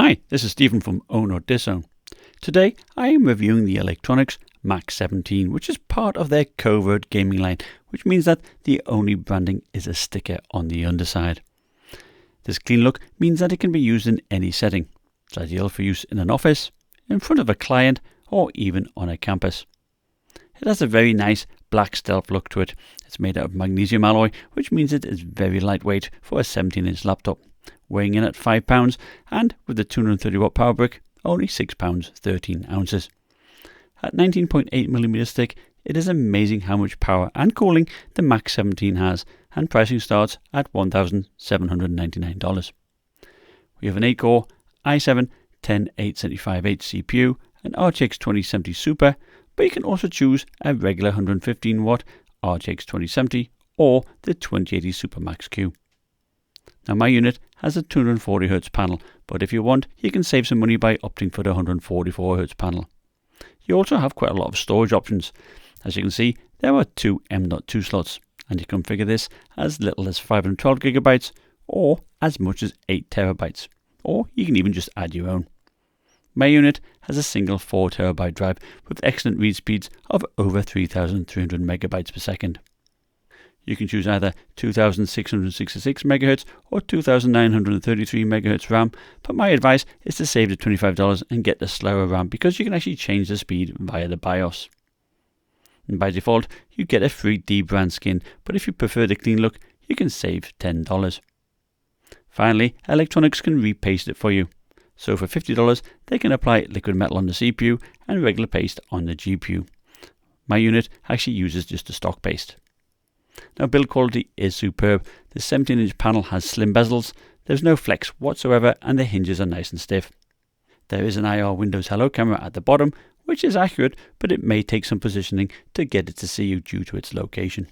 Hi, this is Stephen from Own or Disown. Today I am reviewing the Eluktronics Max 17, which is part of their covert gaming line, which means that the only branding is a sticker on the underside. This clean look means that it can be used in any setting. It's ideal for use in an office, in front of a client, or even on a campus. It has a very nice black stealth look to it. It's made out of magnesium alloy, which means it is very lightweight for a 17-inch laptop, weighing in at £5 and with the 230 watt power brick, only £6 13 ounces. At 19.8mm thick, it is amazing how much power and cooling the Max 17 has, and pricing starts at $1,799. We have an 8-core i7 10875H CPU, an RTX 2070 Super, but you can also choose a regular 115 watt RTX 2070 or the 2080 Super Max Q. Now my unit has a 240Hz panel, but if you want, you can save some money by opting for the 144Hz panel. You also have quite a lot of storage options. As you can see, there are two M.2 slots, and you can configure this as little as 512GB or as much as 8TB, or you can even just add your own. My unit has a single 4TB drive with excellent read speeds of over 3300 megabytes per second. You can choose either 2666 MHz or 2933 MHz RAM, but my advice is to save the $25 and get the slower RAM because you can actually change the speed via the BIOS. And by default, you get a free D-brand skin, but if you prefer the clean look, you can save $10. Finally, Eluktronics can repaste it for you. So for $50, they can apply liquid metal on the CPU and regular paste on the GPU. My unit actually uses just a stock paste. Now build quality is superb. The 17-inch panel has slim bezels, there's no flex whatsoever, and the hinges are nice and stiff. There is an IR Windows Hello camera at the bottom, which is accurate, but it may take some positioning to get it to see you due to its location.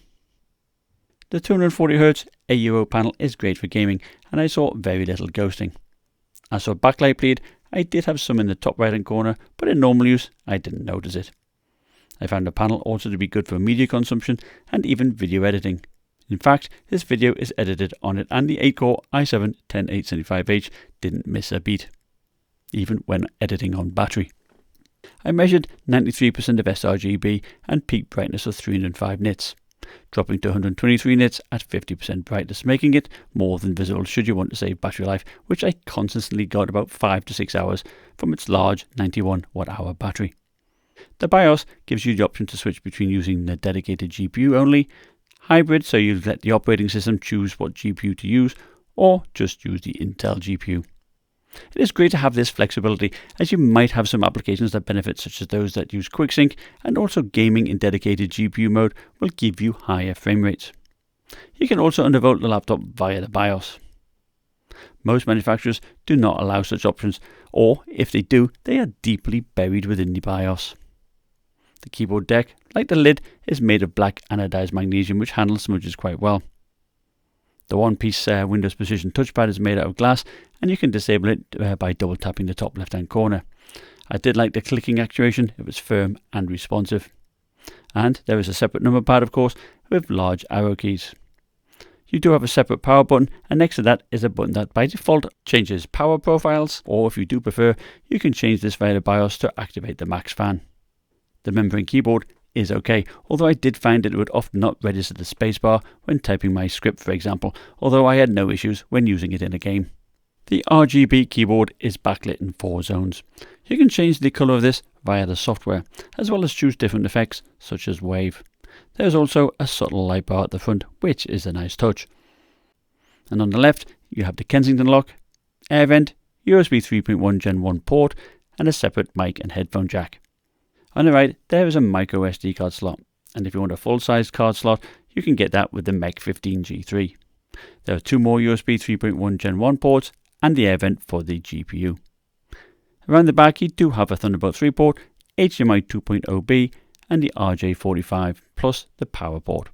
The 240Hz AUO panel is great for gaming, and I saw very little ghosting. As for backlight bleed, I did have some in the top right hand corner, but in normal use I didn't notice it. I found the panel also to be good for media consumption and even video editing. In fact, this video is edited on it, and the 8-core i7 10875H didn't miss a beat, even when editing on battery. I measured 93% of sRGB and peak brightness of 305 nits, dropping to 123 nits at 50% brightness, making it more than visible should you want to save battery life, which I consistently got about 5 to 6 hours from its large 91 watt-hour battery. The BIOS gives you the option to switch between using the dedicated GPU only, hybrid so you let the operating system choose what GPU to use, or just use the Intel GPU. It is great to have this flexibility, as you might have some applications that benefit, such as those that use QuickSync, and also gaming in dedicated GPU mode will give you higher frame rates. You can also undervolt the laptop via the BIOS. Most manufacturers do not allow such options, or if they do, they are deeply buried within the BIOS. The keyboard deck, like the lid, is made of black anodized magnesium, which handles smudges quite well. The one-piece Windows Precision touchpad is made out of glass, and you can disable it by double tapping the top left-hand corner. I did like the clicking actuation, it was firm and responsive. And there is a separate number pad, of course, with large arrow keys. You do have a separate power button, and next to that is a button that by default changes power profiles, or if you do prefer, you can change this via the BIOS to activate the Max fan. The membrane keyboard is okay, although I did find it would often not register the spacebar when typing my script, for example, although I had no issues when using it in a game. The RGB keyboard is backlit in 4 zones. You can change the colour of this via the software, as well as choose different effects such as wave. There is also a subtle light bar at the front, which is a nice touch. And on the left, you have the Kensington lock, air vent, USB 3.1 Gen 1 port, and a separate mic and headphone jack. On the right, there is a micro SD card slot, and if you want a full-sized card slot, you can get that with the MEG 15G3. There are 2 more USB 3.1 Gen 1 ports and the air vent for the GPU. Around the back, you do have a Thunderbolt 3 port, HDMI 2.0B, and the RJ45, plus the power port.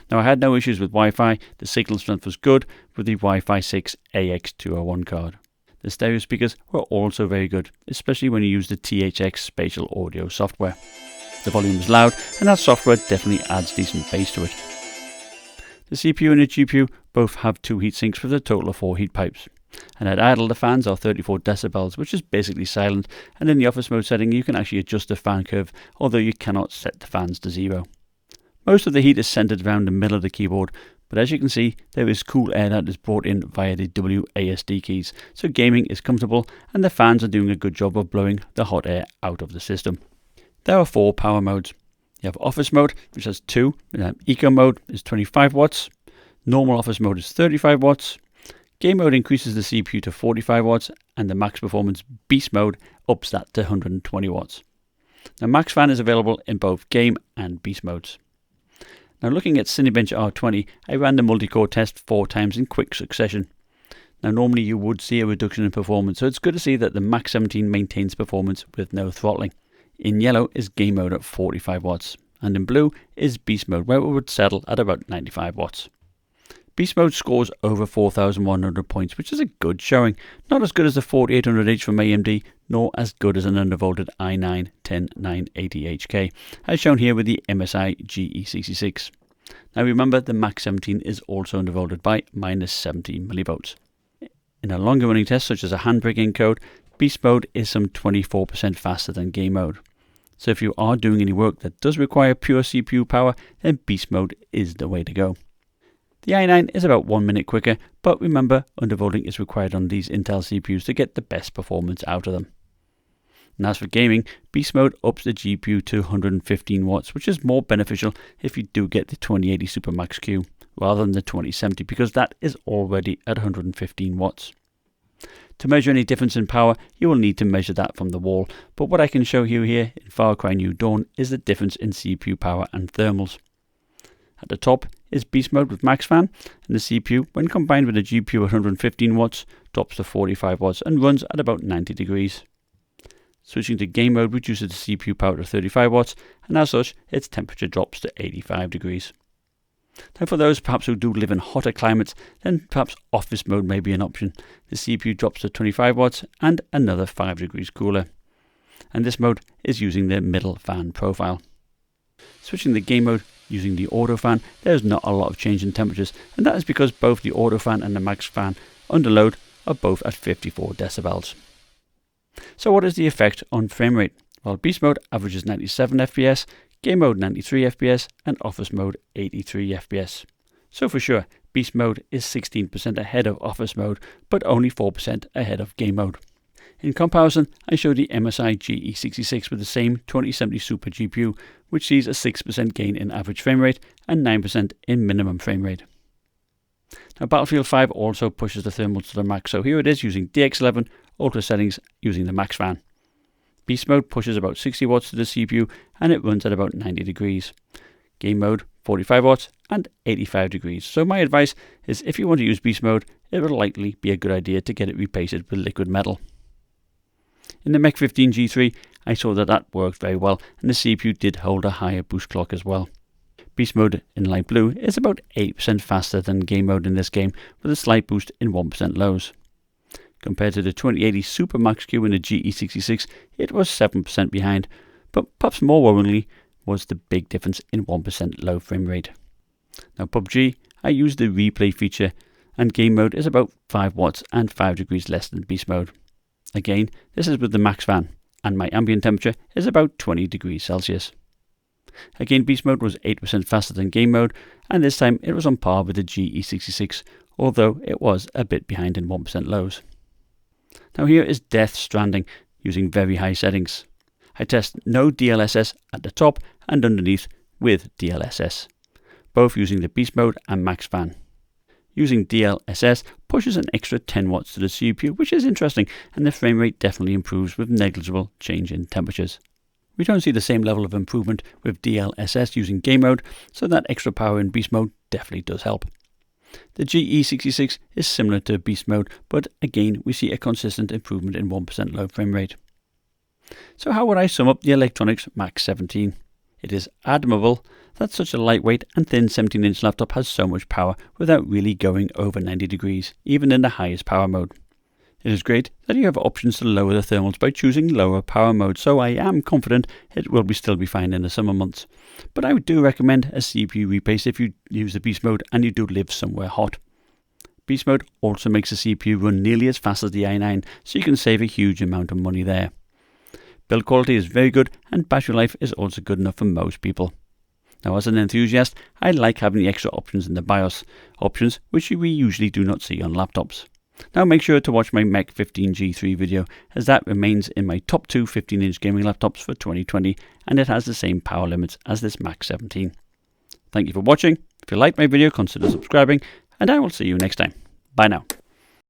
Now I had no issues with Wi-Fi, the signal strength was good with the Wi-Fi 6 AX201 card. The stereo speakers were also very good, especially when you use the THX spatial audio software. The volume is loud, and that software definitely adds decent bass to it. The CPU and the GPU both have 2 heat sinks with a total of 4 heat pipes. And at idle, the fans are 34 decibels, which is basically silent, and in the office mode setting you can actually adjust the fan curve, although you cannot set the fans to 0. Most of the heat is centered around the middle of the keyboard, but as you can see, there is cool air that is brought in via the WASD keys, so gaming is comfortable and the fans are doing a good job of blowing the hot air out of the system. There are 4 power modes. You have office mode, which has 2, eco mode is 25 watts, normal office mode is 35 watts, game mode increases the CPU to 45 watts, and the max performance beast mode ups that to 120 watts. Now max fan is available in both game and beast modes. Now looking at Cinebench R20, I ran the multi-core test 4 times in quick succession. Now normally you would see a reduction in performance, so it's good to see that the Max 17 maintains performance with no throttling. In yellow is game mode at 45 watts, and in blue is beast mode, where it would settle at about 95 watts. Beast mode scores over 4,100 points, which is a good showing. Not as good as the 4800H from AMD, nor as good as an undervolted i9-10980HK, as shown here with the MSI GE66. Now remember, the Max 17 is also undervolted by minus 70 millivolts. In a longer running test, such as a handbrake encode, beast mode is some 24% faster than game mode. So if you are doing any work that does require pure CPU power, then beast mode is the way to go. The i9 is about 1 minute quicker, but remember, undervolting is required on these Intel CPUs to get the best performance out of them. And as for gaming, beast mode ups the GPU to 115 watts, which is more beneficial if you do get the 2080 Supermax Q rather than the 2070, because that is already at 115 watts. To measure any difference in power, you will need to measure that from the wall, but what I can show you here in Far Cry New Dawn is the difference in CPU power and thermals. At the top is beast mode with max fan, and the CPU, when combined with a GPU at 115 watts, drops to 45 watts and runs at about 90 degrees. Switching to game mode reduces the CPU power to 35 watts, and as such, its temperature drops to 85 degrees. Now for those perhaps who do live in hotter climates, then perhaps office mode may be an option. The CPU drops to 25 watts and another 5 degrees cooler. And this mode is using the middle fan profile. Switching the game mode using the auto fan, there is not a lot of change in temperatures, and that is because both the auto fan and the max fan under load are both at 54 decibels. So what is the effect on frame rate? Well, beast mode averages 97 FPS, game mode 93 FPS, and office mode 83 FPS. So for sure, beast mode is 16% ahead of office mode, but only 4% ahead of game mode. In comparison, I show the MSI GE66 with the same 2070 Super GPU, which sees a 6% gain in average frame rate and 9% in minimum frame rate. Now Battlefield 5 also pushes the thermals to the max, so here it is using DX11 Ultra settings using the max fan. Beast mode pushes about 60 watts to the CPU and it runs at about 90 degrees. Game mode 45 watts and 85 degrees. So my advice is if you want to use beast mode, it will likely be a good idea to get it repainted with liquid metal. In the Mech 15 G3, I saw that worked very well, and the CPU did hold a higher boost clock as well. Beast mode in light blue is about 8% faster than game mode in this game, with a slight boost in 1% lows. Compared to the 2080 Supermax Q in the GE66, it was 7% behind, but perhaps more worryingly was the big difference in 1% low frame rate. Now PUBG, I used the replay feature, and game mode is about 5 watts and 5 degrees less than beast mode. Again, this is with the max fan, and my ambient temperature is about 20 degrees Celsius. Again, beast mode was 8% faster than game mode, and this time it was on par with the GE66, although it was a bit behind in 1% lows. Now here is Death Stranding using very high settings. I test no DLSS at the top and underneath with DLSS, both using the beast mode and max fan. Using DLSS pushes an extra 10 watts to the CPU, which is interesting, and the frame rate definitely improves with negligible change in temperatures. We don't see the same level of improvement with DLSS using game mode, so that extra power in beast mode definitely does help. The GE66 is similar to beast mode, but again we see a consistent improvement in 1% low frame rate. So how would I sum up the Eluktronics Max 17? It is admirable that such a lightweight and thin 17-inch laptop has so much power without really going over 90 degrees, even in the highest power mode. It is great that you have options to lower the thermals by choosing lower power mode, so I am confident it will still be fine in the summer months. But I do recommend a CPU replace if you use the beast mode and you do live somewhere hot. Beast Mode also makes the CPU run nearly as fast as the i9, so you can save a huge amount of money there. Build quality is very good, and battery life is also good enough for most people. Now, as an enthusiast, I like having the extra options in the BIOS, options which we usually do not see on laptops. Now make sure to watch my Mech 15G3 video, as that remains in my top 2 15-inch gaming laptops for 2020, and it has the same power limits as this Max 17. Thank you for watching. If you liked my video, consider subscribing, and I will see you next time. Bye now.